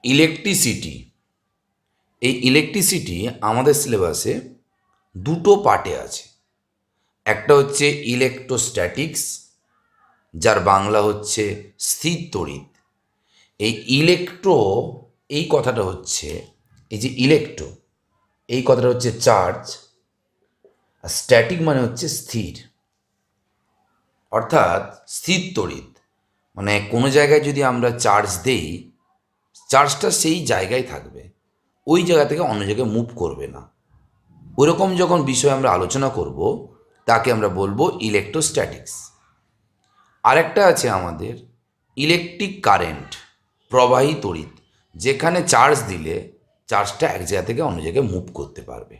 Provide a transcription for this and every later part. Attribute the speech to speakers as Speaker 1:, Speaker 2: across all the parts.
Speaker 1: Electricity. এই electricity আমাদের সিলেবাসে দুটো পার্টে আছে। একটা হচ্ছে ইলেকট্রোস্ট্যাটিক্স, যার বাংলা হচ্ছে স্থির তড়িৎ। এই ইলেকট্রো, এই কথাটা হচ্ছে, এই যে ইলেকট্রো, এই কথাটা হচ্ছে চার্জ, আর স্ট্যাটিক মানে হচ্ছে স্থির, অর্থাৎ স্থির তড়িৎ। মানে কোনো জায়গায় যদি আমরা চার্জ দেই, চার্জটা সেই জায়গায় থাকবে, ওই জায়গা থেকে অন্য জায়গায় মুভ করবে না। ওইরকম যখন বিষয় আমরা আলোচনা করব, তাকে আমরা বলবো ইলেকট্রোস্ট্যাটিক্স। আরেকটা আছে আমাদের ইলেকট্রিক কারেন্ট, প্রবাহী তড়িৎ, যেখানে চার্জ দিলে চার্জটা এক জায়গা থেকে অন্য জায়গায় মুভ করতে পারবে।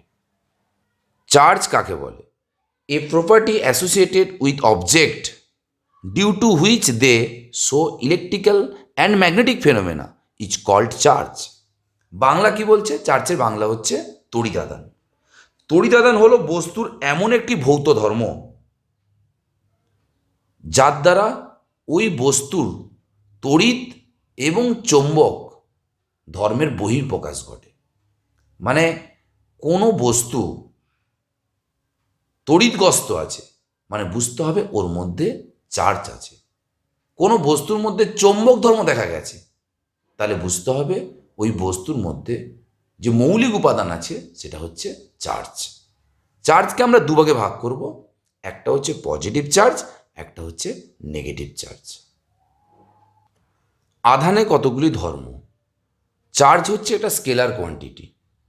Speaker 1: চার্জ কাকে বলে? A property associated with object due to which they show electrical and magnetic phenomena is called charge. Bangla কি বলছে? চার্জের বাংলা হচ্ছে তড়িদাদান। তড়িদাদান হলো বস্তুর এমন একটি ভৌত ধর্ম যার দ্বারা ওই বস্তুর তড়িৎ এবং চৌম্বক ধর্মের বহিঃপ্রকাশ ঘটে। মানে কোনো বস্তু তড়িৎগ্রস্ত আছে, মানে বুঝতে হবে ওর মধ্যে চার্জ আছে। কোনো বস্তুর মধ্যে চৌম্বক ধর্ম দেখা গেছে, তাহলে বুঝতে হবে ওই বস্তুর মধ্যে যে মৌলিক উপাদান আছে সেটা হচ্ছে চার্জ। চার্জকে আমরা দুভাগে ভাগ করব, একটা হচ্ছে পজিটিভ চার্জ, একটা হচ্ছে নেগেটিভ চার্জ। আধানে কতগুলি ধর্ম? চার্জ হচ্ছে একটা স্কেলার কোয়ান্টিটি,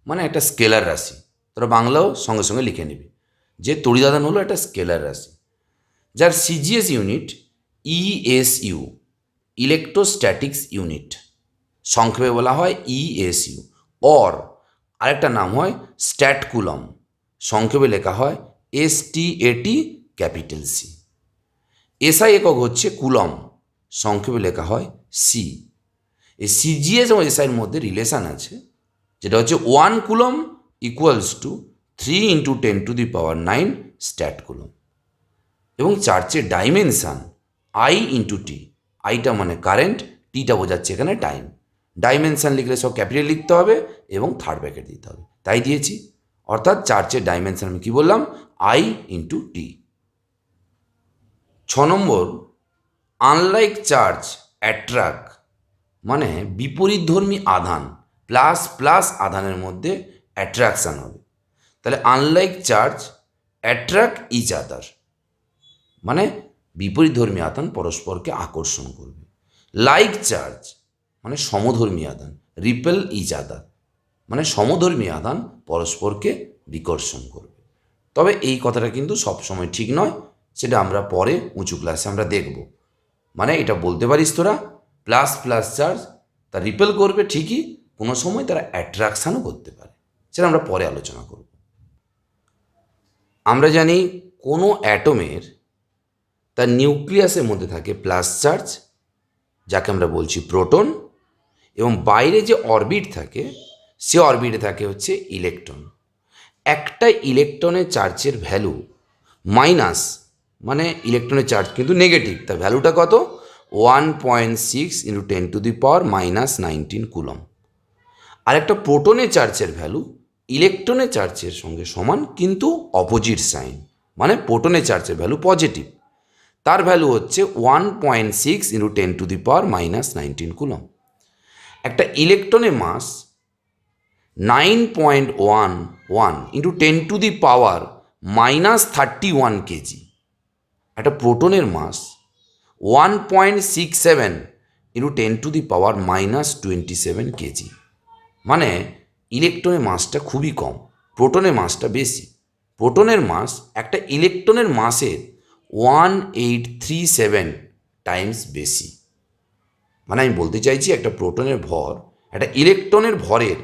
Speaker 1: মানে একটা স্কেলার রাশি। তোরা বাংলাও সঙ্গে সঙ্গে লিখে নিবি যে তড়িদাদান হলো একটা স্কেলার রাশি, যার CGS unit ESU, electrostatics unit, সংক্ষেপে বলা হয় ইএসইউ। অর আরেকটা নাম হয় স্ট্যাটকুলম, সংক্ষেপে লেখা হয় এসটিএটি ক্যাপিটাল সি। এসআই একক হচ্ছে কুলম, সংক্ষেপে লেখা হয় সি। এই সিজিএস এবং এসআইয়ের মধ্যে রিলেশান আছে, যেটা হচ্ছে 1 coulomb equals to 3 × 10⁹ stat coulomb. এবং চার্জের ডাইমেনশান আই ইন্টু টি, আইটা মানে কারেন্ট, টিটা বোঝাচ্ছে এখানে টাইম। ডাইমেনশান লিখলে সব ক্যাপিটাল লিখতে হবে এবং থার্ড ব্র্যাকেট দিতে হবে, তাই দিয়েছি। অর্থাৎ চার্জের ডাইমেনশান আমি কী বললাম? I into T. 6 number, unlike charge attract, মানে বিপরীতধর্মী আধান প্লাস প্লাস আধানের মধ্যে অ্যাট্রাকশান হবে। তাহলে unlike charge attract each other, মানে বিপরীতধর্মী আধান পরস্পরকে আকর্ষণ করবে। লাইক চার্জ মানে সমধর্মী আধান, রিপেল ইচ আদার, মানে সমধর্মী আধান পরস্পরকে বিকর্ষণ করবে। তবে এই কথাটা কিন্তু সবসময় ঠিক নয়, সেটা আমরা পরে উঁচু ক্লাসে আমরা দেখব। মানে এটা বলতে পারিস তোরা, প্লাস প্লাস চার্জ তা রিপেল করবে ঠিকই, কোনো সময় তারা অ্যাট্রাকশানও করতে পারে, সেটা আমরা পরে আলোচনা করব। আমরা জানি কোনো অ্যাটমের তার নিউক্লিয়াসের মধ্যে থাকে প্লাস চার্জ, যাকে আমরা বলছি প্রোটন, এবং বাইরে যে অরবিট থাকে সে অরবিটে থাকে হচ্ছে ইলেকট্রন। একটা ইলেকট্রনের চার্জের ভ্যালু মাইনাস, মানে ইলেকট্রনের চার্জ কিন্তু নেগেটিভ, তার ভ্যালুটা কত? 1.6 × 10⁻⁻19 কুলম। আর একটা প্রোটনের চার্জের ভ্যালু ইলেকট্রনের চার্জের সঙ্গে সমান, কিন্তু অপোজিট সাইন, মানে প্রোটনের চার্জের ভ্যালু পজিটিভ, তার ভ্যালু হচ্ছে 1.6 × 10⁻⁻19 কুলম। একটা ইলেকট্রনের মাস 9.11 × 10⁻31 কেজি। একটা প্রোটনের মাস 1.67 × 10⁻27 কেজি। মানে ইলেকট্রনের মাসটা খুবই কম, প্রোটনের মাসটা বেশি। প্রোটনের মাস একটা ইলেকট্রনের মাসের 1837 টাইমস বেশি। মানে আমি বলতে চাইছি একটা প্রোটনের ভর একটা ইলেকট্রনের ভরের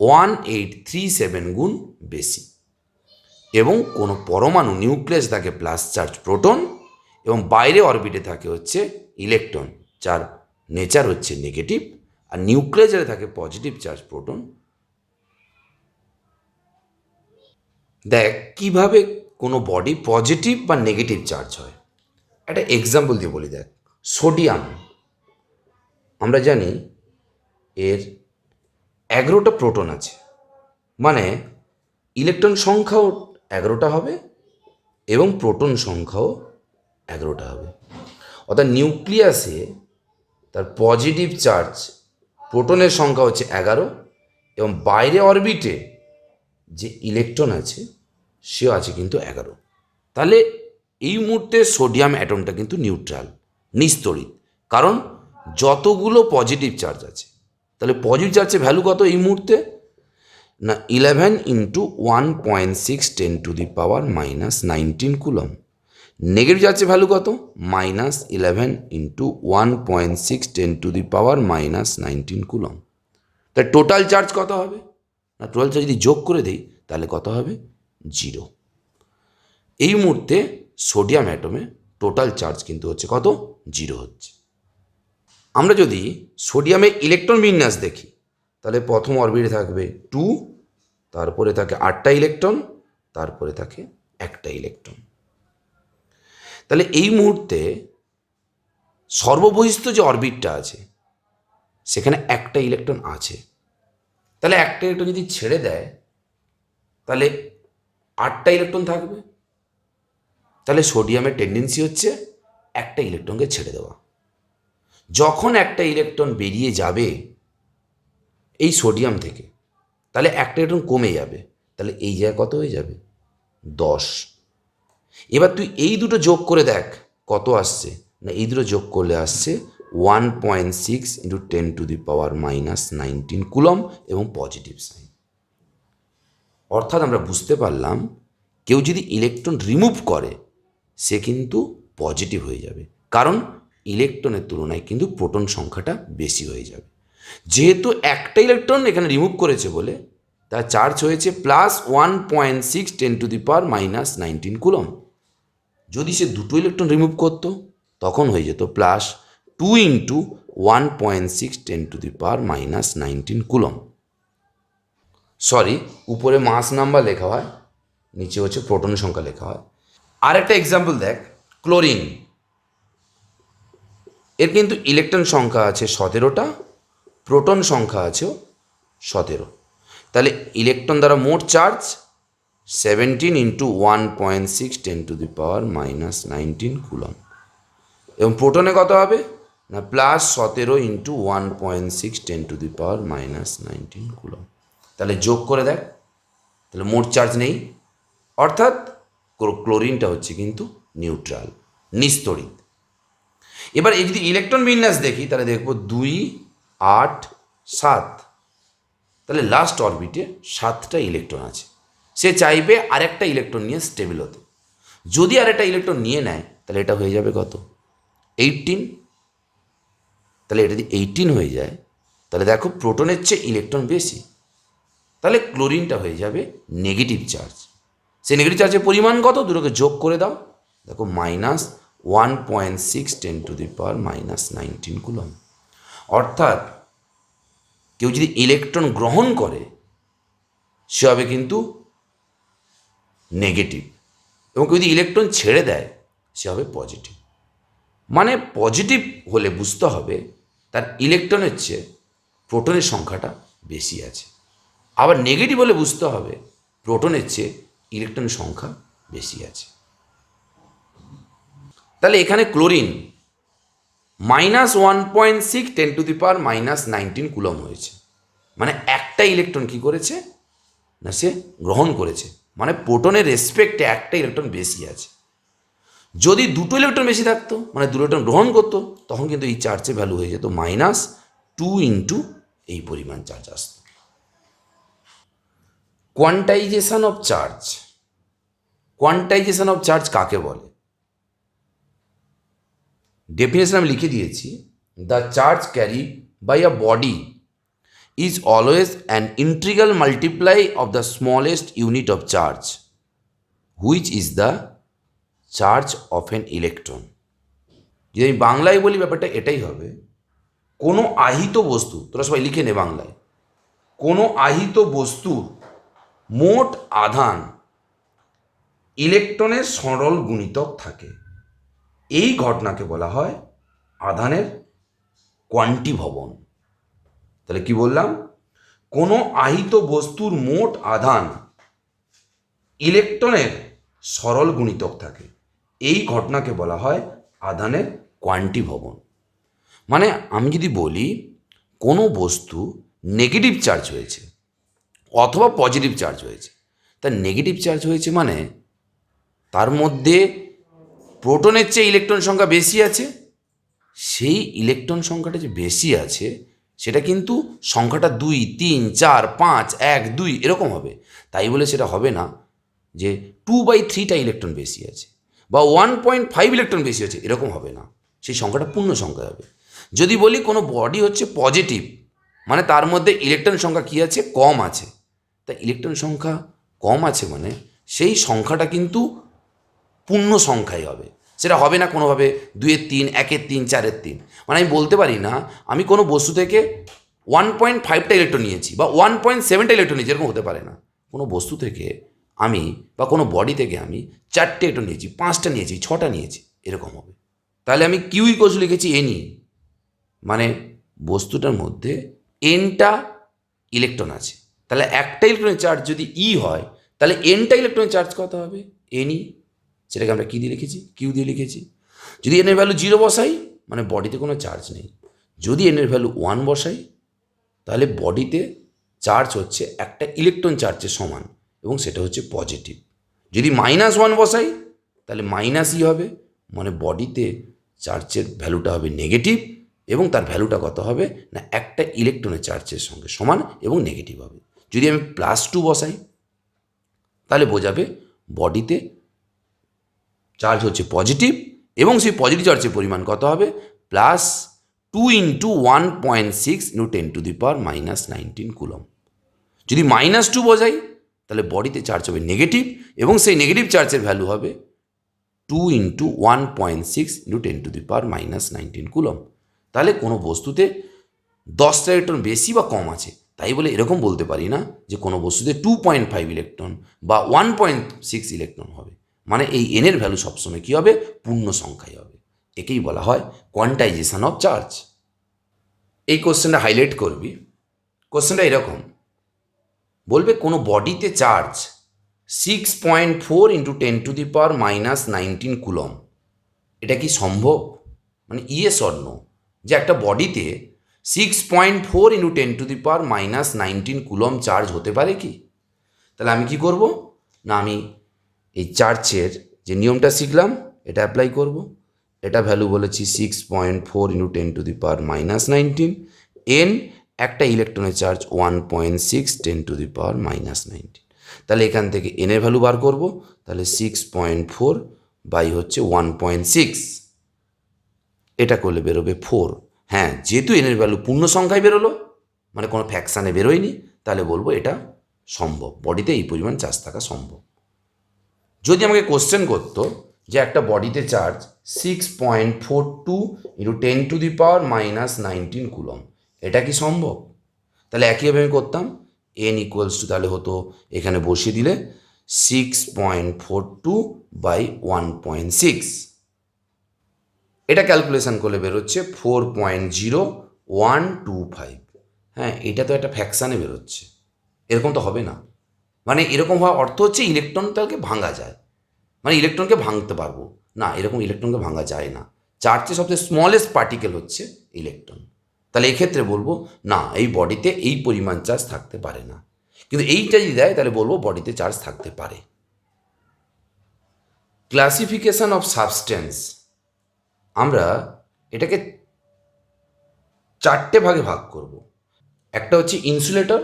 Speaker 1: 1837 গুণ বেশি। এবং কোনো পরমাণু নিউক্লিয়াস থাকে প্লাস চার্জ প্রোটন, এবং বাইরে অরবিটে থাকে হচ্ছে ইলেকট্রন, যার নেচার হচ্ছে নেগেটিভ, আর নিউক্লিয়াসে থাকে পজিটিভ চার্জ প্রোটন। দেখ কিভাবে কোনো বডি পজিটিভ বা নেগেটিভ চার্জ হয়, একটা এক্সাম্পল দিয়ে বলি। দেখ সোডিয়াম, আমরা জানি এর 11টা প্রোটন আছে, মানে ইলেকট্রন সংখ্যাও 11টা হবে এবং প্রোটন সংখ্যাও 11টা হবে। অর্থাৎ নিউক্লিয়াসে তার পজিটিভ চার্জ প্রোটনের সংখ্যা হচ্ছে 11 এবং বাইরে অরবিটে যে ইলেকট্রন আছে সেও আছে কিন্তু 11। তাহলে এই মুহূর্তে সোডিয়াম অ্যাটমটা কিন্তু নিউট্রাল, নিস্তড়িত, কারণ যতগুলো পজিটিভ চার্জ আছে। তাহলে পজিটিভ চার্জের ভ্যালু কত এই মুহূর্তে? না 11 ইন্টু 1.6 10⁻⁻19 কুলম। নেগেটিভ চার্জের ভ্যালু কত? -11 ইন্টু 1.6 10⁻⁻19 কুলম। তাই টোটাল চার্জ কত হবে? না টোটাল চার্জ যদি যোগ করে দেই তাহলে কত হবে? 0। এই মুহূর্তে সোডিয়াম অ্যাটমে টোটাল চার্জ কিন্তু হচ্ছে কত? 0 হচ্ছে। আমরা যদি সোডিয়ামে ইলেকট্রন বিন্যাস দেখি তাহলে প্রথম অরবিটে থাকবে 2, তারপরে থাকে 8টা ইলেকট্রন, তারপরে থাকে একটা ইলেকট্রন। তাহলে এই মুহূর্তে সর্ববহিস্থ যে অরবিটটা আছে সেখানে একটা ইলেকট্রন আছে। তাহলে একটা ইলেকট্রন যদি ছেড়ে দেয় তাহলে 8টা ইলেকট্রন থাকবে। তাহলে সোডিয়ামের টেন্ডেন্সি হচ্ছে একটা ইলেকট্রনকে ছেড়ে দেওয়া। যখন একটা ইলেকট্রন বেরিয়ে যাবে এই সোডিয়াম থেকে তাহলে একটা ইলেকট্রন কমে যাবে, তাহলে এই জায়গায় কত হয়ে যাবে? 10। এবার তুই এই দুটো যোগ করে দেখ কত আসছে। না এই দুটো যোগ করলে আসছে 1.6 ইন্টু 10⁻⁻19 কুলম এবং পজিটিভ সাইন। অর্থাৎ আমরা বুঝতে পারলাম কেউ যদি ইলেকট্রন রিমুভ করে সে কিন্তু পজিটিভ হয়ে যাবে, কারণ ইলেকট্রনের তুলনায় কিন্তু প্রোটন সংখ্যাটা বেশি হয়ে যাবে। যেহেতু একটা ইলেকট্রন এখানে রিমুভ করেছে বলে তার চার্জ হয়েছে +1.6 10⁻⁻19 কুলম। যদি সে দুটো ইলেকট্রন রিমুভ করতো তখন হয়ে যেত +2 ইন্টু 1.6 10⁻⁻19 কুলম। সরি, উপরে মাস নাম্বার লেখা হয়, নিচে হচ্ছে প্রোটন সংখ্যা লেখা হয়। আর একটা এক্সাম্পল দেখ, ক্লোরিন। এর কিন্তু ইলেকট্রন সংখ্যা আছে 17টা, প্রোটন সংখ্যা আছেও 17। তাহলে ইলেকট্রন দ্বারা মোট চার্জ 17 ইন্টু 1.6 10⁻⁻19 কুলম এবং প্রোটনে কত হবে? না +17 ইন্টু 1.6 10⁻⁻19 কুলম। তাহলে যোগ করে দেখ, তাহলে মোট চার্জ নেই, অর্থাৎ ক্লোরিনটা হচ্ছে কিন্তু নিউট্রাল, নিস্তড়িত। এবার এই যদি ইলেকট্রন বিন্যাস দেখি তাহলে দেখব 2, 8, 7। তাহলে লাস্ট অরবিটে 7টা ইলেকট্রন আছে। সে চাইবে আরেকটা ইলেকট্রন নিয়ে স্টেবল হতে। যদি আরেকটা ইলেকট্রন নিয়ে নেয় তাহলে এটা হয়ে যাবে কত? 18। তাহলে এটা যদি 18 হয়ে যায় তাহলে দেখো প্রোটনের চেয়ে ইলেকট্রন বেশি, তাহলে ক্লোরিনটা হয়ে যাবে নেগেটিভ চার্জ। সেই নেগেটিভ চার্জের পরিমাণ কত? দুটোকে যোগ করে দাও, দেখো -1.6 10⁻⁻19 কুলম। অর্থাৎ কেউ যদি ইলেকট্রন গ্রহণ করে সে হবে কিন্তু নেগেটিভ, এবং কেউ যদি ইলেকট্রন ছেড়ে দেয় সে হবে পজিটিভ। মানে পজিটিভ হলে বুঝতে হবে তার ইলেকট্রনের চেয়ে প্রোটনের সংখ্যাটা বেশি আছে, আবার নেগেটিভ হলে বুঝতে হবে প্রোটনের চেয়ে ইলেকট্রনের সংখ্যা বেশি আছে। তাহলে এখানে ক্লোরিন -1.6 10⁻⁻19 কুলম হয়েছে, মানে একটা ইলেকট্রন কি করেছে? না সে গ্রহণ করেছে, মানে প্রোটনের রেসপেক্টে একটা ইলেকট্রন বেশি আছে। যদি দুটো ইলেকট্রন বেশি থাকতো, মানে দুটো ইলেকট্রন গ্রহণ করতো, তখন কিন্তু এই চার্জের ভ্যালু হয়ে যেত -2 ইন্টু এই পরিমাণ চার্জ আসত। Quantization of charge. Quantization of charge কাকে বলে? ডেফিনেশন আমি লিখে দিয়েছি, the charge carry by a body is always an integral multiply of the smallest unit of charge, which is the charge of an electron. যদি আমি বাংলায় বলি ব্যাপারটা এটাই হবে, কোনো আহিত বস্তু, তোরা সবাই লিখে নে বাংলায়, কোনো আহিত বস্তুর মোট আধান ইলেকট্রনের সরল গুণিতক থাকে, এই ঘটনাকে বলা হয় আধানের কোয়ান্টিভবন। তাহলে কি বললাম, কোনো আহিত বস্তুর মোট আধান ইলেকট্রনের সরল গুণিতক থাকে, এই ঘটনাকে বলা হয় আধানের কোয়ান্টিভবন। মানে আমি যদি বলি কোনো বস্তু নেগেটিভ চার্জ হয়েছে অথবা পজিটিভ চার্জ হয়েছে, তা নেগেটিভ চার্জ হয়েছে মানে তার মধ্যে প্রোটনের চেয়ে ইলেকট্রন সংখ্যা বেশি আছে, সেই ইলেকট্রন সংখ্যাটা যে বেশি আছে সেটা কিন্তু সংখ্যাটা 2, 3, 4, 5, 1, 2 এরকম হবে। তাই বলে সেটা হবে না যে 2/3টা ইলেকট্রন বেশি আছে বা 1.5 ইলেকট্রন বেশি আছে, এরকম হবে না, সেই সংখ্যাটা পূর্ণ সংখ্যা হবে। যদি বলি কোনো বডি হচ্ছে পজিটিভ, মানে তার মধ্যে ইলেকট্রন সংখ্যা কী আছে, কম আছে, তা ইলেকট্রন সংখ্যা কম আছে মানে সেই সংখ্যাটা কিন্তু পূর্ণ সংখ্যাই হবে, সেটা হবে না কোনোভাবে 2-এর 3, 1-এর 3, 4-এর 3। মানে আমি বলতে পারি না আমি কোনো বস্তু থেকে 1.5টা ইলেকট্রন নিয়েছি বা 1.7টা ইলেকট্রন নিয়েছি, এরকম হতে পারে না। কোনো বস্তু থেকে আমি বা কোনো বডি থেকে আমি 4টে ইলেকট্রন নিয়েছি, 5টা নিয়েছি, 6টা নিয়েছি, এরকম হবে। তাহলে আমি কিউ ইকুয়ালস লিখেছি এনই, মানে বস্তুটার মধ্যে এনটা ইলেকট্রন আছে, তাহলে একটা ইলেকট্রনের চার্জ যদি ই হয় তাহলে এনটা ইলেকট্রনের চার্জ কত হবে, এনই। সেটাকে আমরা কী দিয়ে লিখেছি, কিউ দিয়ে লিখেছি। যদি এনের ভ্যালু 0 বসাই মানে বডিতে কোনো চার্জ নেই, যদি এনের ভ্যালু 1 বসাই তাহলে বডিতে চার্জ হচ্ছে একটা ইলেকট্রন চার্জের সমান এবং সেটা হচ্ছে পজিটিভ। যদি -1 বসাই তাহলে মাইনাসই হবে, মানে বডিতে চার্জের ভ্যালুটা হবে নেগেটিভ এবং তার ভ্যালুটা কত হবে না একটা ইলেকট্রনের চার্জের সঙ্গে সমান এবং নেগেটিভ হবে। যদি আমি +2 বসাই তাহলে বোঝাবে বডিতে চার্জ হচ্ছে পজিটিভ এবং সেই পজিটিভ চার্জের পরিমাণ কত হবে, +2 × 1.6 × 10⁻⁻19 কুলম। যদি -2 বোঝাই তাহলে বডিতে চার্জ হবে নেগেটিভ এবং সেই নেগেটিভ চার্জের ভ্যালু হবে 2 × 1.6 × 10⁻⁻19 কুলম। তাহলে কোনো বস্তুতে 10টা ইলেকট্রন বেশি বা কম আছে, তাই বলে এরকম বলতে পারি না যে কোনো বস্তুতে 2.5 ইলেকট্রন বা 1.6 ইলেকট্রন হবে, মানে এই এনের ভ্যালু সবসময় কী হবে, পূর্ণ সংখ্যাই হবে। একেই বলা হয় কোয়ান্টাইজেশন অফ চার্জ। এই কোশ্চেনটা হাইলাইট করবি। কোশ্চেনটা এরকম বলবে কোনো বডিতে চার্জ 6.4 × 10⁻⁻19 কুলম, এটা কি সম্ভব, মানে ইয়েস অর নো, যে একটা বডিতে 6.4 × 10⁻⁻19 কুলম চার্জ হতে পারে কি? তাহলে আমি কি করব না, আমি এই চার্জের যে নিয়মটা শিখলাম এটা অ্যাপ্লাই করব। এটা ভ্যালু বলেছি 6.4 × 10⁻⁻19, এন একটা ইলেকট্রনের চার্জ 1.6 10⁻⁻19। তাহলে এখান থেকে এনের ভ্যালু বার করব, তাহলে 6.4 বাই হচ্ছে 1.6, এটা করলে বেরোবে 4। হ্যাঁ, যেহেতু এনের ভ্যালু পূর্ণ সংখ্যায় বেরোলো, মানে কোনো ফ্যাকশানে বেরোয়নি, তাহলে বলবো এটা সম্ভব, বডিতে এই পরিমাণ চার্জ থাকা সম্ভব। যদি আমাকে কোশ্চেন করতো যে একটা বডিতে চার্জ 6.42 × 10⁻⁻19 কুলম, এটা কি সম্ভব, তাহলে একইভাবে আমি করতাম n = তাহলে হতো এখানে বসিয়ে দিলে 6.42 বাই 1.6, এটা ক্যালকুলেশন করলে বেরোচ্ছে 4.0125। হ্যাঁ, এটা তো একটা ফ্যাকশানে বেরোচ্ছে, এরকম তো হবে না। মানে এরকম হওয়ার অর্থ হচ্ছে ইলেকট্রনটাকে ভাঙা যায়, মানে ইলেকট্রনকে ভাঙতে পারবো না, এরকম ইলেকট্রনকে ভাঙা যায় না। চার্জের সবচেয়ে স্মলেস্ট পার্টিকেল হচ্ছে ইলেকট্রন। তাহলে এক্ষেত্রে বলবো না, এই বডিতে এই পরিমাণ চার্জ থাকতে পারে না। কিন্তু এইটা যদি দেয় তাহলে বলবো বডিতে চার্জ থাকতে পারে। ক্লাসিফিকেশন অফ সাবস্টেন্স, আমরা এটাকে 4টে ভাগে ভাগ করব। একটা হচ্ছে ইনসুলেটর,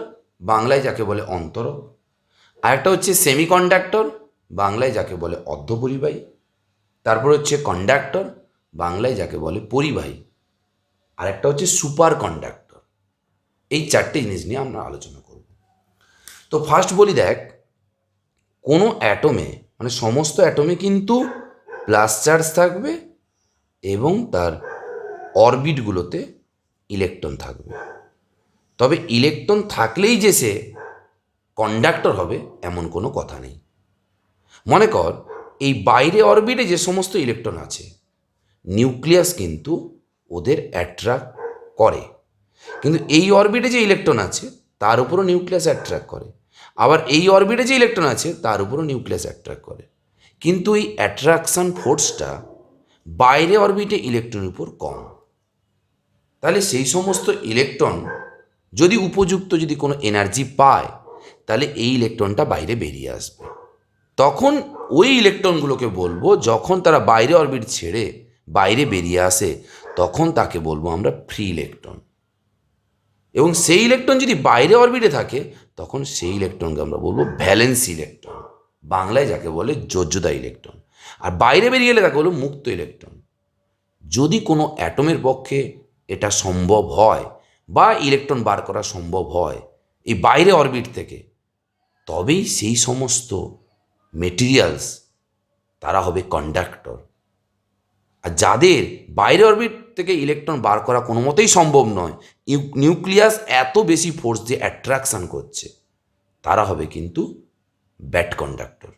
Speaker 1: বাংলায় যাকে বলে অন্তরক। আরেকটা হচ্ছে সেমিকন্ডাক্টর, বাংলায় যাকে বলে অর্ধপরিবাহী। তারপর হচ্ছে কন্ডাক্টর, বাংলায় যাকে বলে পরিবাহী। আরেকটা হচ্ছে সুপার কন্ডাক্টর। এই 4টে জিনিস নিয়ে আমরা আলোচনা করব। তো ফার্স্ট বলি, দেখ কোনো অ্যাটমে, মানে সমস্ত অ্যাটমে কিন্তু প্লাস চার্জ থাকবে এবং তার অরবিটগুলোতে ইলেকট্রন থাকবে। তবে ইলেকট্রন থাকলেই যে সে কন্ডাক্টর হবে এমন কোনো কথা নেই। মনে কর এই বাইরে অরবিটে যে সমস্ত ইলেকট্রন আছে, নিউক্লিয়াস কিন্তু ওদের অ্যাট্রাক্ট করে। কিন্তু এই অরবিটে যে ইলেকট্রন আছে তার উপরও নিউক্লিয়াস অ্যাট্রাক্ট করে, আবার এই অরবিটে যে ইলেকট্রন আছে তার উপরও নিউক্লিয়াস অ্যাট্রাক্ট করে। কিন্তু এই অ্যাট্রাকশন ফোর্সটা বাইরে অরবিটে ইলেকট্রনের উপর কম। তাহলে সেই সমস্ত ইলেকট্রন যদি উপযুক্ত যদি কোনো এনার্জি পায়, তাহলে এই ইলেকট্রনটা বাইরে বেরিয়ে আসবে। তখন ওই ইলেকট্রনগুলোকে বলবো, যখন তারা বাইরে অরবিট ছেড়ে বাইরে বেরিয়ে আসে, তখন তাকে বলবো আমরা ফ্রি ইলেকট্রন। এবং সেই ইলেকট্রন যদি বাইরে অরবিটে থাকে, তখন সেই ইলেকট্রনকে আমরা বলবো ভ্যালেন্স ইলেকট্রন, বাংলায় যাকে বলে যোজ্যতা ইলেকট্রন। আর বাইরে বেরিয়ে গেলে তাকে বলবো মুক্ত ইলেকট্রন। যদি কোনো অ্যাটমের পক্ষে এটা সম্ভব হয় বা ইলেকট্রন বার করা সম্ভব হয় এই বাইরে অরবিট থেকে, তবেই সেই সমস্ত মেটেরিয়ালস তারা হবে কন্ডাক্টর। আর যাদের বাইরে অরবিট থেকে ইলেকট্রন বার করা কোনো মতেই সম্ভব নয়, নিউক্লিয়াস এত বেশি ফোর্স দিয়ে অ্যাট্রাকশান করছে, তারা হবে কিন্তু ব্যাড কন্ডাক্টর,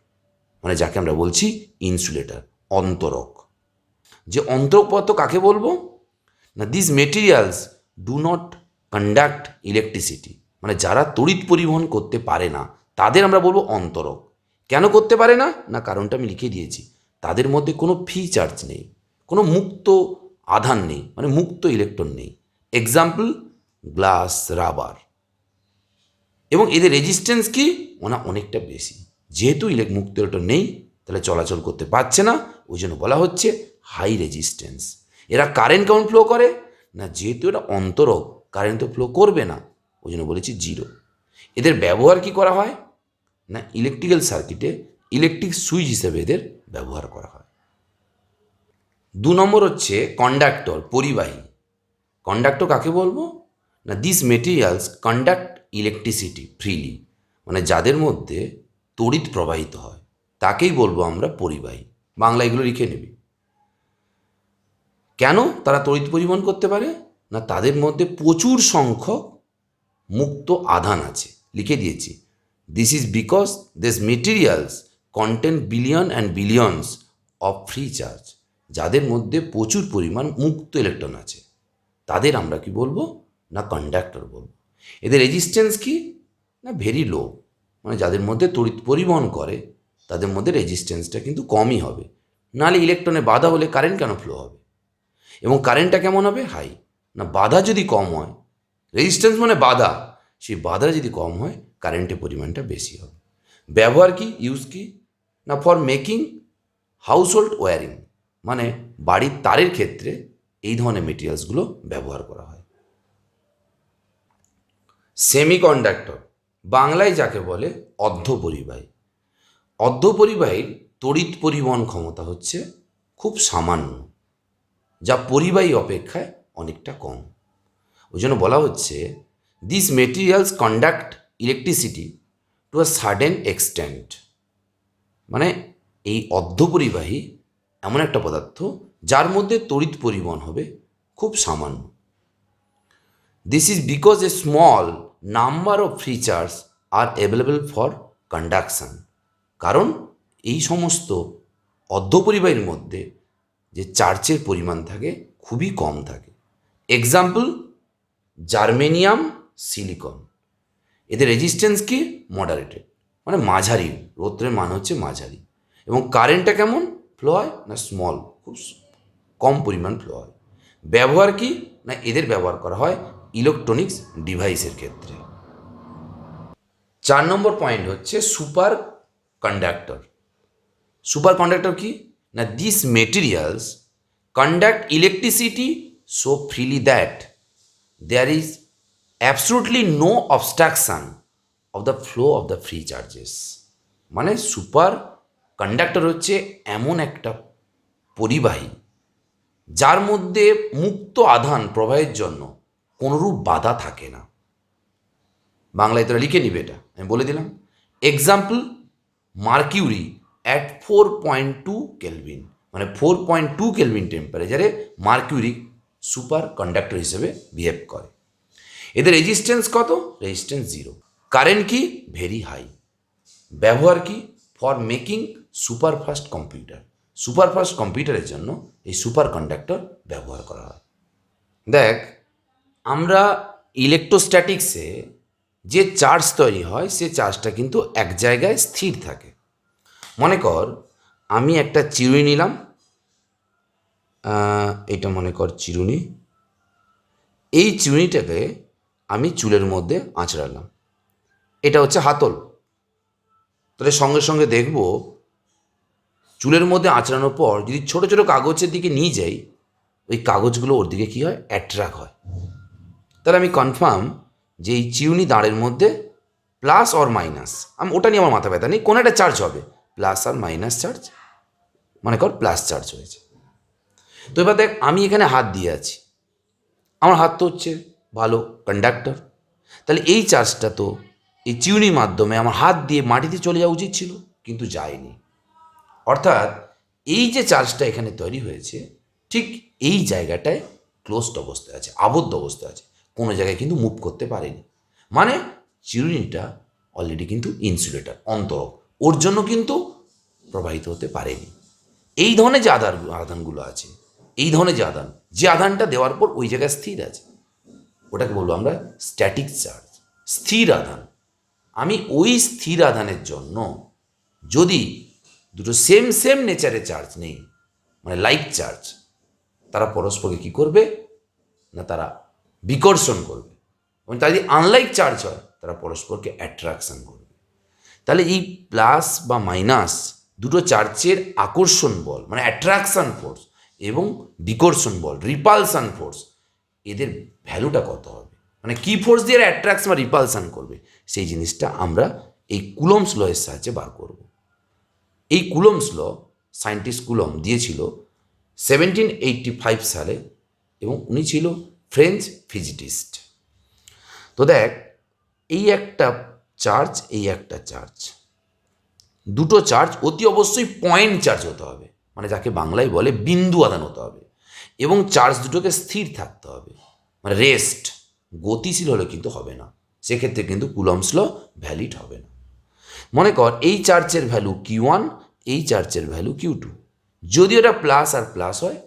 Speaker 1: মানে যাকে আমরা বলছি ইনসুলেটর, অন্তরক। যে অন্তরক পদার্থ কাকে বলবো না, this materials do not conduct electricity, মানে যারা তড়িৎ পরিবহন করতে পারে না তাদের আমরা বলবো অন্তরক। কেন করতে পারে না, না কারণটা আমি লিখে দিয়েছি, তাদের মধ্যে কোনো ফ্রি চার্জ নেই, কোনো মুক্ত আধান নেই, মানে মুক্ত ইলেকট্রন নেই। Example glass, rubber. এবং এদের রেজিস্ট্যান্স কি, অনেকটা বেশি। যেহেতু মুক্ত ইলেকট্রন নেই, তাহলে চলাচল করতে পারছে না, ওই জন্য বলা হচ্ছে হাই রেজিস্ট্যান্স। এরা কারেন্ট কেমন ফ্লো করে না, যেহেতু এটা অন্তরক, কারেন্ট তো ফ্লো করবে না, ওই জন্য বলেছি জিরো। এদের ব্যবহার কি করা হয় না, ইলেকট্রিক্যাল সার্কিটে ইলেকট্রিক সুইচ হিসেবে এদের ব্যবহার করা হয়। 2 নম্বর হচ্ছে কন্ডাক্টর, পরিবাহী। কন্ডাক্টর কাকে বলবো না, this materials conduct electricity freely, মানে যাদের মধ্যে তড়িৎ প্রবাহিত হয় তাকেই বলবো আমরা পরিবাহী। বাংলা এগুলো লিখে নেবে। কেন তারা তড়িৎ পরিবহন করতে পারে না, তাদের মধ্যে প্রচুর সংখ্যক মুক্ত আধান আছে, লিখে দিয়েছি। This is because this materials contain billion and billions of free charge, যাদের মধ্যে প্রচুর পরিমাণ মুক্ত ইলেকট্রন আছে, তাদের আমরা কি বলবো না কন্ডাক্টর বলবো। এদের রেজিস্ট্যান্স কি না ভেরি লো, মানে যাদের মধ্যে তড়িৎ পরিবহন করে তাদের মধ্যে রেজিস্ট্যান্সটা কিন্তু কমই হবে, নাহলে ইলেকট্রনে বাধা হলে কারেন্ট কেন ফ্লো হবে। এবং কারেন্টটা কেমন হবে, হাই। না বাধা যদি কম হয়, রেজিস্ট্যান্স মানে বাধা, সেই বাধা যদি কম হয় কারেন্টের পরিমাণটা বেশি হবে। ব্যবহার কি, ইউজ কি না, for making household wiring, মানে বাড়ির তারের ক্ষেত্রে এই ধরনের মেটেরিয়ালসগুলো ব্যবহার করা হয়। সেমিকন্ডাক্টর, বাংলায় যাকে বলে অর্ধপরিবাহী। অর্ধপরিবাহীর তড়িৎ পরিবহন ক্ষমতা হচ্ছে খুব সামান্য, যা পরিবাহী অপেক্ষায় অনেকটা কম। ওই জন্য বলা হচ্ছে this materials conduct electricity to a certain extent, মানে এই অর্ধপরিবাহী এমন একটা পদার্থ যার মধ্যে তড়িৎ পরিবহন হবে খুব সামান্য। This is because a small number of free charge R available for conduction, কারণ এই সমস্ত অর্ধপরিবাহীর মধ্যে যে চার্জের পরিমাণ থাকে খুবই কম থাকে। Example germanium, silicon. এদের রেজিস্ট্যান্স কি মডারেটেড, মানে মাঝারি, রৌদ্রের মান হচ্ছে মাঝারি। এবং কারেন্টটা কেমন ফ্লো হয় না, স্মল, খুব কম পরিমাণ ফ্লো হয়। ব্যবহার কি না, এদের ব্যবহার করা হয় ইলেকট্রনিক্স ডিভাইসের ক্ষেত্রে। 4 নম্বর পয়েন্ট হচ্ছে সুপার কন্ডাক্টর। সুপার কন্ডাক্টর কি না, this materials conduct electricity so freely that there is absolutely no obstruction of the flow of the free charges. মানে সুপার কন্ডাক্টর হচ্ছে এমন একটা পরিবাহী যার মধ্যে মুক্ত আধান প্রবাহের জন্য কোনোরূপ বাধা থাকে না। বাংলায় তোরা লিখে নিবে, এটা আমি বলে দিলাম। এক্সাম্পল মার্কিউরি অ্যাট 4.2 কেলভিন, মানে 4.2 কেলভিন টেম্পারেচারে মার্কিউরি সুপার কন্ডাক্টর হিসেবে বিহেভ করে। এদের রেজিস্ট্যান্স কত, রেজিস্ট্যান্স জিরো। কারেন্ট কি ভেরি হাই। ব্যবহার কি for making superfast computer, superfast কম্পিউটারের জন্য এই সুপার কন্ডাক্টর ব্যবহার করা হয়। দেখ, আমরা ইলেকট্রোস্ট্যাটিক্সে যে চার্জ তৈরি হয় সে চার্জটা কিন্তু এক জায়গায় স্থির থাকে। মনে কর আমি একটা চিরুনি নিলাম, এটা মনে কর চিরুনি, এই চিরুনিটাকে আমি চুলের মধ্যে আঁচড়ালাম, এটা হচ্ছে হাতল। তাহলে সঙ্গে সঙ্গে দেখব চুলের মধ্যে আঁচড়ানোর পর যদি ছোট ছোট কাগজের দিকে নিয়ে যাই, ওই কাগজগুলো ওর দিকে কী হয়, অ্যাট্রাক্ট হয়। তাহলে আমি কনফার্ম যে এই চিরুনি দাঁড়ের মধ্যে প্লাস অর মাইনাস, আমি ওটা নিয়ে আমার মাথা ব্যথা নেই, কোনো একটা চার্জ হবে, প্লাস আর মাইনাস চার্জ, মনে কর প্লাস চার্জ হয়েছে। তো এবার দেখ আমি এখানে হাত দিয়ে আছি, আমার হাত তো হচ্ছে ভালো কন্ডাক্টর, তাহলে এই চার্জটা তো এই চিরুনির মাধ্যমে আমার হাত দিয়ে মাটিতে চলে যাওয়া উচিত ছিল, কিন্তু যায়নি। অর্থাৎ এই যে চার্জটা এখানে তৈরি হয়েছে ঠিক এই জায়গাটায় ক্লোজড অবস্থায় আছে, আবদ্ধ অবস্থায় আছে, কোনো জায়গায় কিন্তু মুভ করতে পারেনি। মানে চিরুনিটা অলরেডি কিন্তু ইনসুলেটর, অন্তরক, ওর জন্য কিন্তু প্রবাহিত হতে পারেনি। এই ধরনের যে আধানগুলো আছে, এই ধরনের যে আধানটা দেওয়ার পর ওই জায়গায় স্থির আছে, ওটাকে বলবো আমরা স্ট্যাটিক চার্জ, স্থির আধান। আমি ওই স্থির আধানের জন্য যদি দুটো সেম নেচারের চার্জ নেই, মানে লাইক চার্জ, তারা পরস্পরকে কী করবে না, তারা বিকর্ষণ করবে, এবং তারা যদি আনলাইক চার্জ হয় তারা পরস্পরকে অ্যাট্রাকশন করবে। তাহলে এই প্লাস বা মাইনাস দুটো চার্জের আকর্ষণ বল মানে অ্যাট্রাকশন ফোর্স এবং বিকর্ষণ বল রিপালশন ফোর্স, এদের ভ্যালুটা কত হবে, মানে কি ফোর্স দিয়ে অ্যাট্রাকশন বা রিপালশন করবে, সেই জিনিসটা আমরা এই কুলম্বস ল এর সাহায্যে বার করব। এই কুলম্বস ল সায়েন্টিস্ট কুলম দিয়েছিল 1785 সালে, এবং উনি ছিল ফ্রেঞ্চ ফিজিটিস্ট। তো দেখ এই একটা চার্জ, এই একটা চার্জ, দুটো চার্জ অতি অবশ্যই পয়েন্ট চার্জ হতে হবে, মানে যাকে বাংলায় বলে বিন্দু আধান হতে হবে, এবং চার্জ দুটোকে স্থির থাকতে হবে, মানে রেস্ট, গতিশীল হলে কিন্তু হবে না, সেক্ষেত্রে কিন্তু কুলম্বস ল ভ্যালিড হবে না। মনে কর এই চার্জের ভ্যালু Q1, এই চার্জের ভ্যালু Q2, যদি ওটা প্লাস আর প্লাস হয়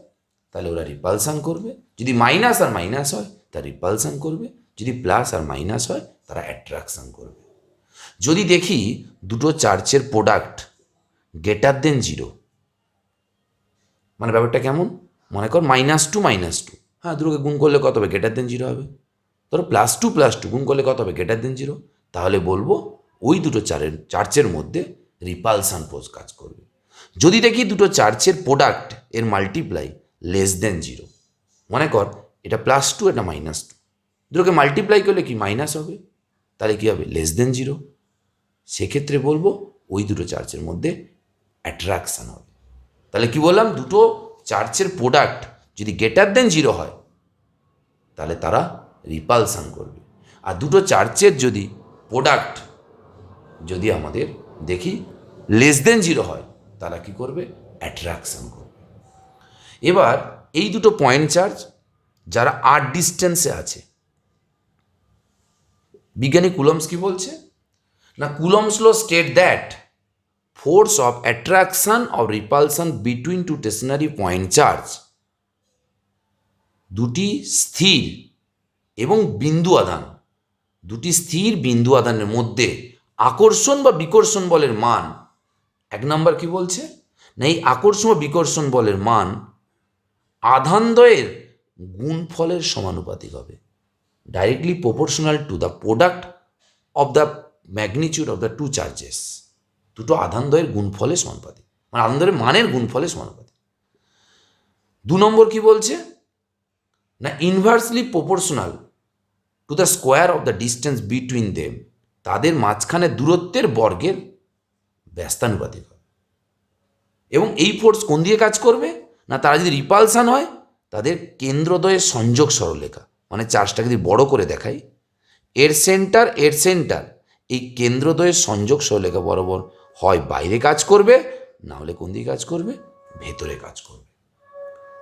Speaker 1: তাহলে ওরা রিপালশন করবে, যদি মাইনাস আর মাইনাস হয় তা রিপালশন করবে, যদি প্লাস আর মাইনাস হয় তারা অ্যাট্রাকশন করবে। যদি দেখি দুটো চার্জের প্রোডাক্ট গ্রেটার দেন 0, মানে ব্যাপারটা কেমন, মনে কর -2 হ্যাঁ, দুটোকে গুণ করলে কত হবে, গ্রেটার দেন 0 হবে। ধরো +2 গুণ করলে কত হবে, গ্রেটার দেন 0, তাহলে বলবো ওই দুটো চার্জের মধ্যে রিপালশন ফোর্স কাজ করবে। যদি দেখি দুটো চার্জের প্রোডাক্ট এর মাল্টিপ্লাই লেস দেন 0, মনে কর এটা +2 এটা -2, দুটোকে মাল্টিপ্লাই করলে কি মাইনাস হবে, তাহলে কী হবে, লেস দেন 0, সেক্ষেত্রে বলবো ওই দুটো চার্জের মধ্যে অ্যাট্রাকশান হবে। তাহলে কি বললাম, দুটো চার্জের প্রোডাক্ট যদি গ্রেটার দেন 0 হয় তাহলে তারা রিপালশান করবে, আর দুটো চার্জের যদি প্রোডাক্ট যদি আমাদের দেখি লেস দেন 0 হয় তারা কি করবে, অ্যাট্রাকশান করবে। এবার এই দুটো পয়েন্ট চার্জ যারা r ডিস্টেন্সে আছে, বিজ্ঞানী কুলম্বস কি বলছে না, Coulomb's law state that force of attraction of repulsion between two stationary point charge, দুটি স্থির এবং বিন্দু আধান, দুটি স্থির বিন্দু আধানের মধ্যে আকর্ষণ বা বিকর্ষণ বলের মান, এক নম্বর কি বলছে না, এই আকর্ষণ বা বিকর্ষণ বলের মান আধানদ্বয়ের গুণফলের সমানুপাতিক হবে, directly proportional to the product of the magnitude of the two charges, দুটো আধানদ্বয়ের গুণফলের সমানুপাতিক, মানে আধানদ্বয়ের মানের গুণফলের সমানুপাতিক। 2 নম্বর কি বলছে না, inversely proportional to the square of the distance between them, তাদের মাঝখানে দূরত্বের বর্গের ব্যস্তানুপাতিক হবে। এবং এই ফোর্স কোন দিয়ে কাজ করবে না, তারা যদি রিপালশন হয় তাদের কেন্দ্রদ্বয়ের সংযোগ সরলরেখা, মানে চার্জটাকে যদি বড় করে দেখাই, এর সেন্টার এই কেন্দ্রদ্বয়ের সংযোগ সরলরেখা বরাবর হয় বাইরে কাজ করবে, না হলে কোন দিকে কাজ করবে, ভেতরে কাজ করবে।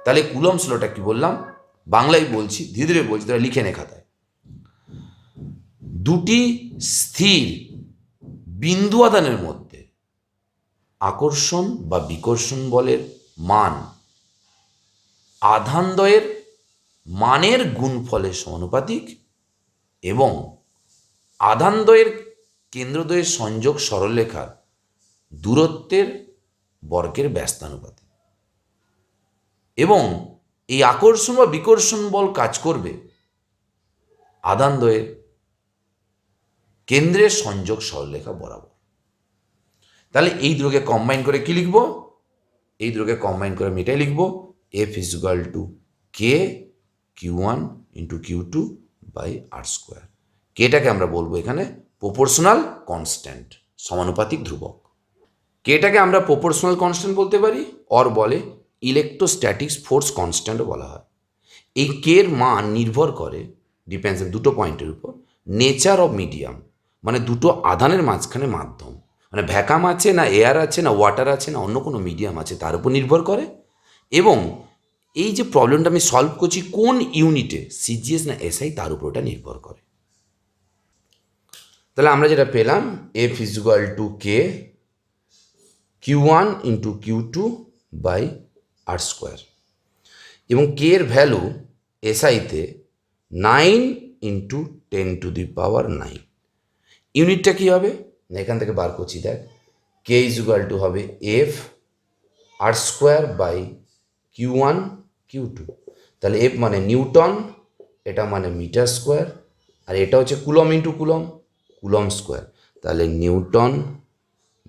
Speaker 1: তাহলে কুলম্বস লটা কি বললাম, বাংলায় বলছি, ধীরে ধীরে বলছি, তারা লিখে নে খাতায়। দুটি স্থির বিন্দু আধানের মধ্যে আকর্ষণ বা বিকর্ষণ বলের মান আধানদ্বয়ের মানের গুণফলের সমানুপাতিক, এবং আধানদ্বয়ের কেন্দ্রদ্বয়ের সংযোগ সরলরেখার দূরত্বের বর্গের ব্যস্তানুপাতে। এবং এই আকর্ষণ বা বিকর্ষণ বল কাজ করবে আধানদ্বয়ের কেন্দ্রের সংযোগ সরলরেখা বরাবর। তাহলে এই দুটোকে কম্বাইন করে কি লিখব? এই দুটোকে কম্বাইন করে আমি এটাই লিখব, F is equal to K Q one into Q two by R square. কেটাকে আমরা বলবো এখানে প্রপোর্শনাল কনস্ট্যান্ট, সমানুপাতিক ধ্রুবক। কেটাকে আমরা প্রপোর্শনাল কনস্ট্যান্ট বলতে পারি, অর বলে ইলেকট্রোস্ট্যাটিক্স ফোর্স কনস্ট্যান্টও বলা হয়। এই কের মান নির্ভর করে, ডিপেন্ডস দুটো পয়েন্টের উপর, নেচার অফ মিডিয়াম, মানে দুটো আধানের মাঝখানে মাধ্যম, মানে ভ্যাকাম আছে না এয়ার আছে না ওয়াটার আছে না অন্য কোনো মিডিয়াম আছে তার উপর নির্ভর করে। এবং এই যে প্রবলেমটা আমি সলভ করছি কোন ইউনিটে, সিজিএস না এসআই, তার উপর ওটা নির্ভর করে। তাহলে আমরা যেটা পেলাম, F is equal to K Q one into Q two by R square, এবং কে এর ভ্যালু এসআইতে 9 ইন্টু 10⁹9। ইউনিটটা কী হবে না, এখান থেকে বার করছি, দেখ, কে ইজ ইকুয়াল টু হবে F R square by Q one Q two. তাহলে এফ মানে নিউটন, এটা মানে মিটার স্কোয়ার, আর এটা হচ্ছে coulomb into coulomb, coulomb square. তাহলে newton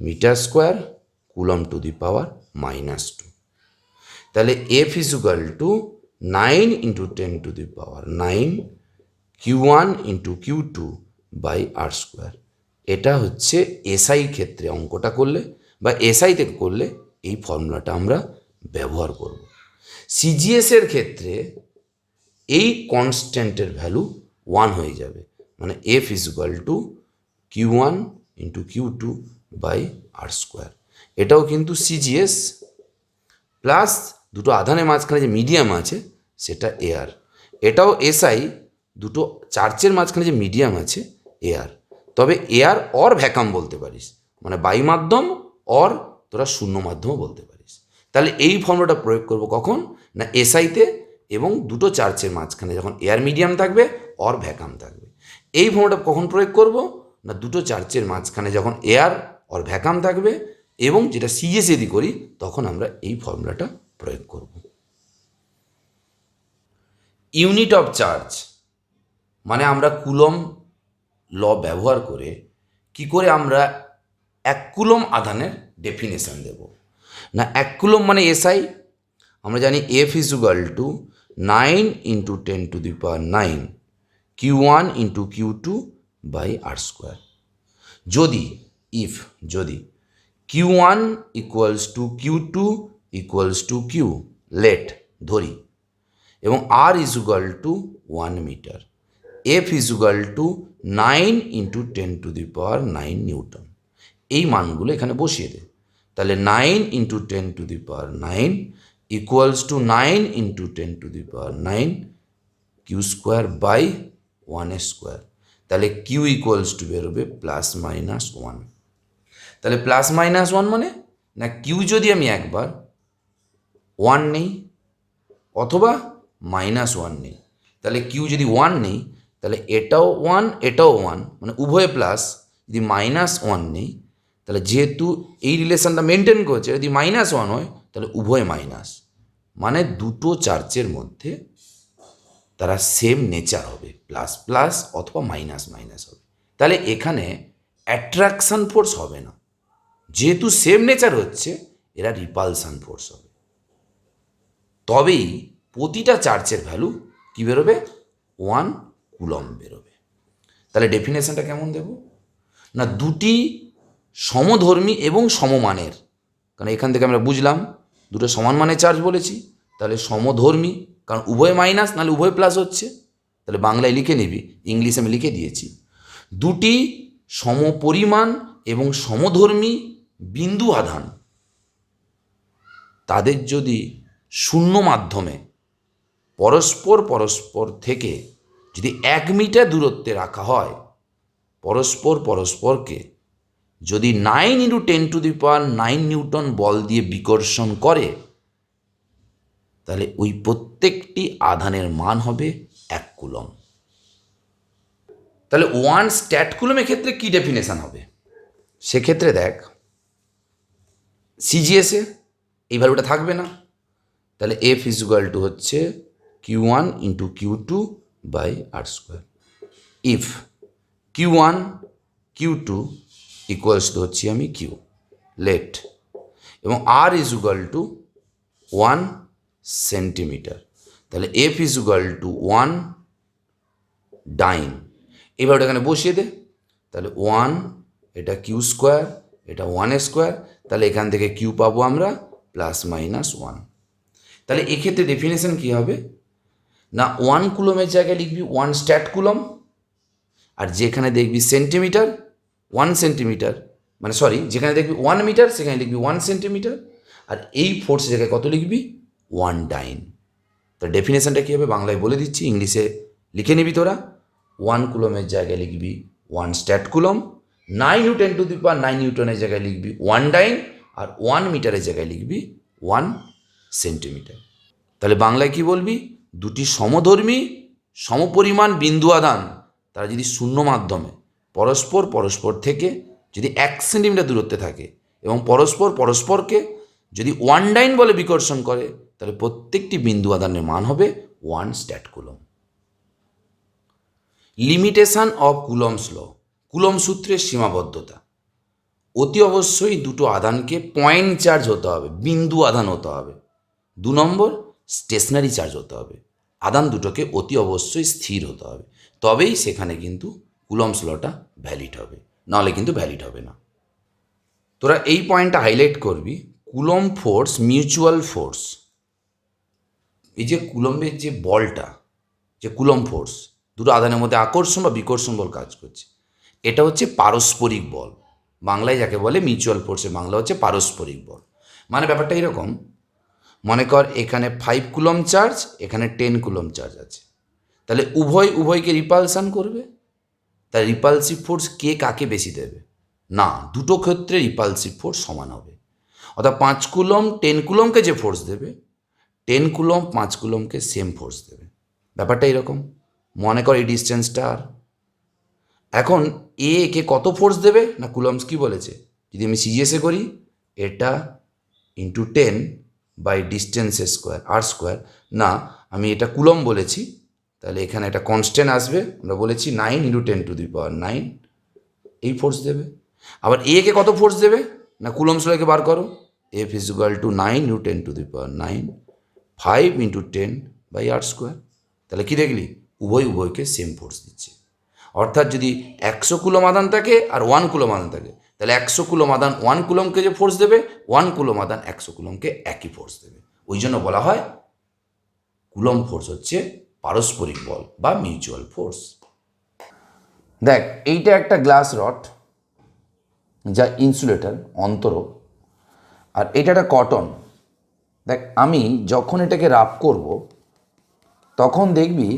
Speaker 1: meter square coulomb to the power -2। তাহলে F is equal to 9 into 10⁹9 Q one into Q two by R square. এটা হচ্ছে এসআই ক্ষেত্রে অঙ্কটা করলে বা এসআইতে করলে এই ফর্মুলাটা আমরা ব্যবহার করব। সিজিএসের ক্ষেত্রে এই কনস্ট্যান্টের ভ্যালু 1 হয়ে যাবে, মানে F is equal to q one into Q two by R square. এটাও কিন্তু সিজিএস প্লাস দুটো আধানের মাঝখানে যে মিডিয়াম আছে সেটা এয়ার। এটাও এসআই, দুটো চার্চের মাঝখানে যে মিডিয়াম আছে এয়ার। তবে এয়ার অর ভ্যাকাম বলতে পারিস, মানে বায়ু মাধ্যম অর তোরা শূন্য মাধ্যমও বলতে পারিস। তাহলে এই ফর্মুলাটা প্রয়োগ করব কখন না, এসআইতে এবং দুটো চার্চের মাঝখানে যখন এয়ার মিডিয়াম থাকবে অর ভ্যাকাম থাকবে। এই ফর্মুলাটা কখন প্রয়োগ করব না, দুটো চার্চের মাঝখানে যখন এয়ার অর ভ্যাকাম থাকবে, এবং যেটা সিএস যদি করি তখন আমরা এই ফর্মুলাটা প্রয়োগ করব। ইউনিট অফ চার্জ মানে আমরা কুলম ল ব্যবহার করে কি করে আমরা 1 কুলম আধানের ডেফিনেশন দেব না। 1 কুলম মানে এসআই, আমরা জানি F is equal to 9 into 10⁹9 Q one into Q two by R square. যদি Q one equals to Q two equals to Q, let ধরি, এবং আর is equal to 1 meter, F is equal to 9 into 10⁹9 newton. এই মানগুলো এখানে বসিয়ে দে। তাহলে 9 into 10⁹9 equals to 9 into 10⁹9 Q square by 1 square. তাহলে কিউ ইকুয়ালস টু বেরোবে +-1। তাহলে +-1 মানে না, কিউ যদি আমি একবার 1 নেই অথবা -1 নেই, তাহলে কিউ যদি 1 নেই তাহলে এটাও 1 এটাও 1, মানে উভয় প্লাস। যদি -1 নেই তাহলে যেহেতু এই রিলেশনটা মেনটেন করছে, যদি -1 হয় তাহলে উভয় মাইনাস, মানে দুটো চার্চের মধ্যে তারা সেম নেচার হবে, প্লাস প্লাস অথবা মাইনাস মাইনাস হবে। তাহলে এখানে অ্যাট্রাকশান ফোর্স হবে না, যেহেতু সেম নেচার হচ্ছে এরা রিপালশান ফোর্স হবে। তবেই প্রতিটা চার্চের ভ্যালু কী বেরোবে, 1 কুলম বেরোবে। তাহলে ডেফিনেশনটা কেমন দেব না, দুটি সমধর্মী এবং সমমানের, কারণ এখান থেকে আমরা বুঝলাম দুটো সমান মানের চার্জ বলেছি, তাহলে সমধর্মী, কারণ উভয় মাইনাস নাহলে উভয় প্লাস হচ্ছে। তাহলে বাংলায় লিখে নিবি, ইংলিশে আমি লিখে দিয়েছি। দুটি সমপরিমাণ এবং সমধর্মী বিন্দু আধান, তাদের যদি শূন্য মাধ্যমে পরস্পর থেকে যদি 1 মিটার দূরত্বে রাখা হয়, পরস্পরকে যদি 9 ইন্টু 10⁹9 নিউটন বল দিয়ে বিকর্ষণ করে, তাহলে ওই প্রত্যেকটি আধানের মান হবে 1 কুলম। তাহলে ওয়ান স্ট্যাট কুলমের ক্ষেত্রে কী ডেফিনেশান হবে? সেক্ষেত্রে দেখ, সিজিএসে এই ভ্যালুটা থাকবে না, তাহলে এফ ইজ ইকুয়াল টু হচ্ছে q one into Q two by R square. If q one Q two equals to হচ্ছে আমি কিউ লেট, এবং আর ইজ ইকুয়াল টু 1 সেন্টিমিটার, তাহলে F is equal to 1 dyne. এবার এখানে বসিয়ে দে, তাহলে 1, এটা কিউ স্কোয়ার, এটা 1 স্কোয়ার, তাহলে এখান থেকে কিউ পাবো আমরা প্লাস মাইনাস 1। তাহলে এক্ষেত্রে ডেফিনেশন কী হবে না, 1 কুলমের জায়গায় লিখবি 1 স্ট্যাট কুলম, আর যেখানে দেখবি সেন্টিমিটার 1 সেন্টিমিটার, মানে সরি, যেখানে দেখবি 1 মিটার সেখানে লিখবি 1 সেন্টিমিটার, আর এই ফোর্সের জায়গায় কত লিখবি 1 ডাইন। তো ডেফিনেশনটা কী হবে বাংলায় বলে দিচ্ছি, ইংলিশে লিখে নিবি তোরা। 1 কুলমের জায়গায় লিখবি 1 stat coulomb, 9 newton to the power 9 নিউটনের জায়গায় লিখবি 1 ডাইন, আর 1 মিটারের জায়গায় লিখবি 1 সেন্টিমিটার। তাহলে বাংলায় কি বলবি, দুটি সমধর্মী সমপরিমাণ বিন্দু আদান তারা যদি শূন্য মাধ্যমে পরস্পর থেকে যদি 1 সেন্টিমিটার দূরত্বে থাকে এবং পরস্পরকে যদি 1 ডাইন বলে বিকর্ষণ করে, তাহলে প্রত্যেকটি বিন্দু আদানের মান হবে 1 stat coulomb. Limitation of Coulomb's law, Coulomb সূত্রের সীমাবদ্ধতা। অতি অবশ্যই দুটো আধানকে পয়েন্ট চার্জ হতে হবে, বিন্দু আধান হতে হবে। 2 নম্বর, স্টেশনারি চার্জ হতে হবে। আধান দুটোকে অতি অবশ্যই স্থির হতে হবে, তবেই সেখানে কিন্তু কুলমস লটা ভ্যালিড হবে, নাহলে কিন্তু ভ্যালিড হবে না। তোরা এই পয়েন্টটা হাইলাইট করবি, কুলম ফোর্স মিউচুয়াল ফোর্স। এই যে কুলম্বের যে বলটা, যে কুলম ফোর্স, দুটো আধানের মধ্যে আকর্ষণ বা বিকর্ষণ বল কাজ করছে, এটা হচ্ছে পারস্পরিক বল। বাংলায় যাকে বলে মিউচুয়াল ফোর্সে বাংলা হচ্ছে পারস্পরিক বল। মানে ব্যাপারটা এরকম, মনে কর এখানে 5 কুলম চার্জ, এখানে 10 কুলম চার্জ আছে, তাহলে উভয়কে রিপালসান করবে, তার রিপালসিভ ফোর্স কে কাকে বেশি দেবে? না, দুটো ক্ষেত্রে রিপালসিভ ফোর্স সমান হবে। অর্থাৎ 5 কুলম 10 কুলমকে যে ফোর্স দেবে, 10 কুলম 5 কুলমকে সেম ফোর্স দেবে। ব্যাপারটা এরকম, মনে কর এই ডিস্টেন্সটা আর, এখন এ কে কত ফোর্স দেবে না, কুলমস কি বলেছে, যদি আমি সিজিএসে করি, এটা into 10 by distance square r square, না আমি এটা কুলম বলেছি, তাহলে এখানে একটা কনস্ট্যান্ট আসবে, আমরা বলেছি 9 ইন্টু 10 টু দি পাওয়ার 9, এই ফোর্স দেবে। আবার এ কে কত ফোর্স দেবে না, কুলমস লকে বার করো, F is equal to 9 into 10 to the power 9, 5 into 10 by R square. তাহলে কি দেখলি, উভয়কে সেম ফোর্স দিচ্ছে। অর্থাৎ যদি 100 কুলম আধান থাকে আর 1 কুলম আধান থাকে, তাহলে 100 কুলম আধান 1 কুলমকে যে ফোর্স দেবে, 1 কুলম আধান 100 কুলমকে একই ফোর্স দেবে। ওই জন্য বলা হয় কুলম ফোর্স হচ্ছে পারস্পরিক বল বা মিউচুয়াল ফোর্স। দেখ, এইটা একটা গ্লাস রড যা ইনসুলেটর অন্তরক, আর এটা একটা কটন। দেখ, আমি যখন এটাকে রাব করব তখন দেখবি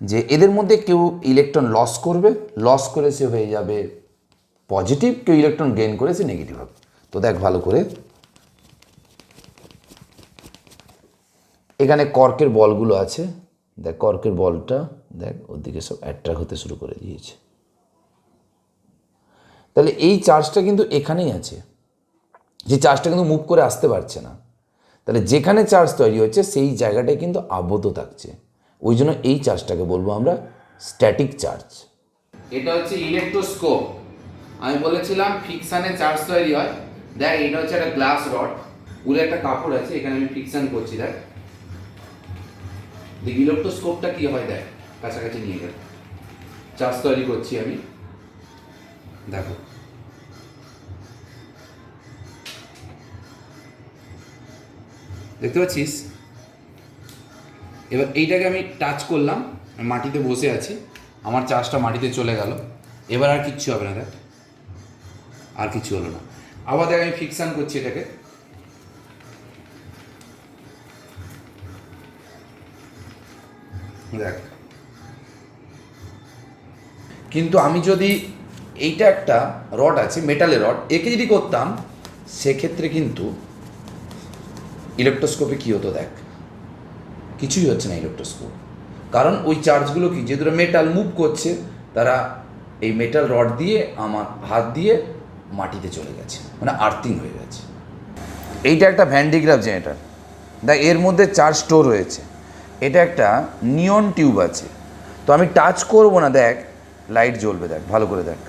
Speaker 1: যে এদের মধ্যে কেউ ইলেকট্রন লস করে সে হয়ে যাবে পজিটিভ, কেউ ইলেকট্রন গেইন করে সে নেগেটিভ হবে। তো দেখ ভালো করে, এখানে কর্কের বলগুলো আছে, দেখ কর্কের বলটা দেখ ওর দিকে সব অ্যাট্রাক্ট হতে শুরু করে দিয়েছে। তাহলে এই চার্জটা কিন্তু এখানেই আছে, যে চার্জটা কিন্তু মুভ করে আসতে পারছে না। তাহলে যেখানে চার্জ তৈরি হচ্ছে সেই জায়গাটায় কিন্তু আবদ্ধ থাকছে, ওই জন্য এই চার্জটাকে বলবো আমরা স্ট্যাটিক চার্জ। এটা হচ্ছে ইলেকট্রোস্কোপ। আমি বলেছিলাম ফিকশানে চার্জ তৈরি হয়। দেখ, এটা হচ্ছে একটা গ্লাস রড, উলে একটা কাপড় আছে, এখানে আমি ফিকশান করছি। দেখ ইলেকট্রোস্কোপটা কি হয়, দেখ কাছাকাছি নিয়ে গেল, চার্জ তৈরি করছি আমি, দেখো দেখতে পাচ্ছিস। এবার এইটাকে আমি টাচ করলাম, মাটিতে বসে আছি, আমার চার্জটা মাটিতে চলে গেল। এবার আর কিচ্ছু হবে না, দেখ আর কিছু হলো না। আবার দেখ আমি ফিকশান করছি এটাকে, দেখ। কিন্তু আমি যদি এইটা একটা রড আছে, মেটালের রড, একে যদি করতাম সেক্ষেত্রে কিন্তু ইলেকট্রোস্কোপে কী হতো, দেখ কিছুই হচ্ছে না ইলেকট্রোস্কোপ, কারণ ওই চার্জগুলো কি, যেহেতু মেটাল মুভ করছে, তারা এই মেটাল রড দিয়ে আমার হাত দিয়ে মাটিতে চলে গেছে, মানে আর্থিং হয়ে গেছে। এইটা একটা ভ্যান ডি গ্রাফ জেনারেটর, দেখ এর মধ্যে চার্জ স্টোর হয়েছে। এটা একটা নিয়ন টিউব আছে, তো আমি টাচ করবো না, দেখ লাইট জ্বলবে, দেখ ভালো করে দেখ।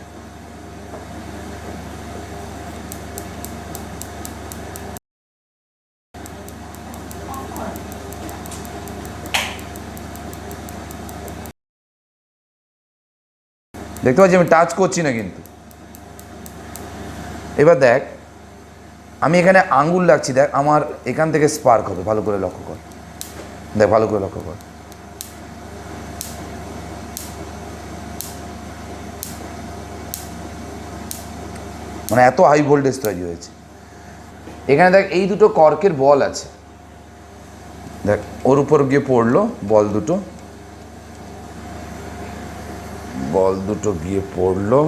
Speaker 1: দেখতে পাচ্ছি আমি টাচ করছি না কিন্তু। এবার দেখ আমি এখানে আঙ্গুল লাগছি, দেখ আমার এখান থেকে স্পার্ক হবে, ভালো করে লক্ষ্য কর, দেখ ভালো করে লক্ষ্য কর। মানে এত হাই ভোল্টেজ তৈরি হয়েছে। এখানে দেখ এই দুটো কর্কের বল আছে, দেখ ওর উপর গিয়ে পড়লো বল দুটো গিয়ে পড়লো।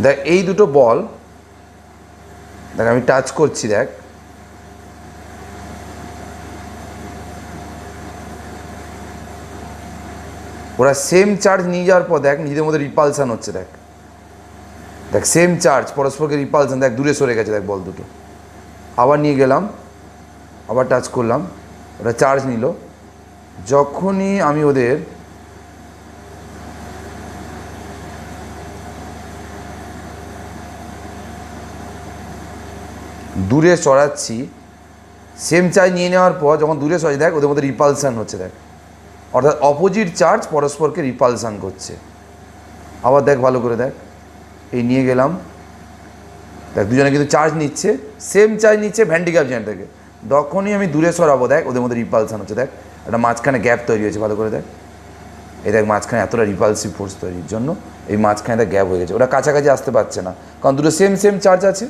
Speaker 1: দেখ এই দুটো বল, দেখ আমি টাচ করছি, দেখ ওরা সেম চার্জ নিয়ে যাওয়ার পর দেখ নিজেদের মধ্যে রিপালসান হচ্ছে, দেখ দেখ সেম চার্জ পরস্পরকে রিপালসান, দেখ দূরে সরে গেছে, দেখ বল দুটো। আবার নিয়ে গেলাম, আবার টাচ করলাম, ওরা চার্জ নিল। যখনই আমি ওদের দূরে সরাচ্ছি, সেম চার্জ নিয়ে নেওয়ার পর যখন দূরে সরাই, দেখ ওদের মধ্যে রিপালসান হচ্ছে, দেখ অর্থাৎ অপোজিট চার্জ পরস্পরকে রিপালসান করছে। আবার দেখ ভালো করে দেখ, এই নিয়ে গেলাম, দেখ দুজনে কিন্তু চার্জ নিচ্ছে, সেম চার্জ নিচ্ছে ভ্যান ডি গ্রাফ জেনারেটর থেকে। যখনই আমি দূরে সরাবো, দেখ ওদের মধ্যে রিপালসান হচ্ছে, দেখ একটা মাঝখানে গ্যাপ তৈরি হয়েছে, ভালো করে দেখ। এই দেখ মাঝখানে এতটা রিপালসিভ ফোর্স তৈরির জন্য এই মাঝখানে গ্যাপ হয়ে গেছে, ওরা কাছাকাছি আসতে পারছে না, কারণ দুটো সেম চার্জ আছে।